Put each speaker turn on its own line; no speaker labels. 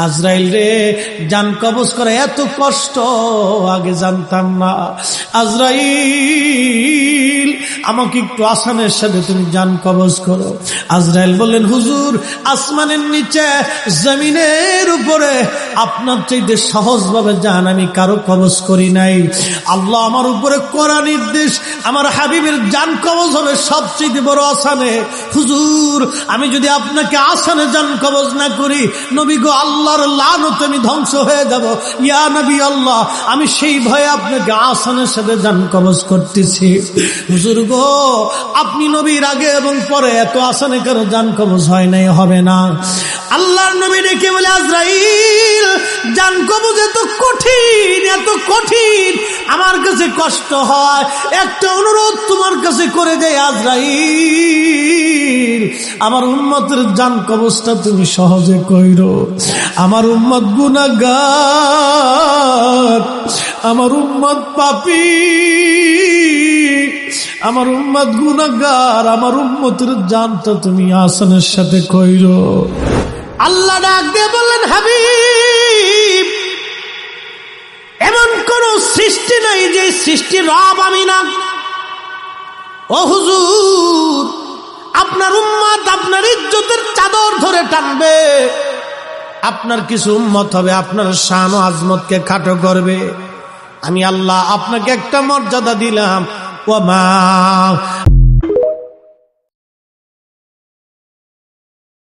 আজরাইল রে, জান কবজ করে এত কষ্ট আগে জানতাম না। আজরাইল, আমাকে একটু আসানের সাথে তুমি জান কবজ করো। আজরাইল বললেন, হুজুর, আসমানের নিচে জমিনের উপরে আপনার চাইতে সহজভাবে জান আমি কারো কবজ করি নাই। আল্লাহ আমার উপরে করা নির্দেশ, আমার হাবিবের জান কবজ হবে সবচেয়ে বড় আসানে। হুজুর, আমি যদি আপনাকে আসানে জান কবজ না করি, নবী গো, আল্লাহর লানত আমি ধ্বংস হয়ে যাব। ইয়া নবী আল্লাহ, আমি সেই ভয়ে আপনাকে আসানের সাথে জান কবজ করতেছি। হুজুর গো, আপনি নবীর আগে এবং পরে এত আসানে কারো জান কবজ হয় নাই, হবে না। আল্লাহর নবী ডেকে বলে, আজরাইল, জান কবজ এত কঠিন, এত কঠিন, আমার কাছে কষ্ট হয়। একটা অনুরোধ তোমার কাছে করে দেয় আজরাইল, আমার উম্মতের জান কবজটা তুমি সহজে কইরো। আমার উম্মত গুনাহগার, আমার উম্মত পাপী, আমার উম্মত গুনাহগার, আমার উম্মতের জানটা তুমি আসানের সাথে কইরো। আল্লাহ ডাক দিয়ে বললেন, হাবিব, এমন কোন সৃষ্টি নাই যে সৃষ্টির রব আমি না। ও হুজুর, আপনার উম্মত আপনার ইজ্জতের চাদর ধরে টানবে, আপনার কিছু উম্মত হবে আপনার শান ও আজমতকে খাটো করবে। আমি আল্লাহ আপনাকে একটা মর্যাদা দিলাম, ওয়া মা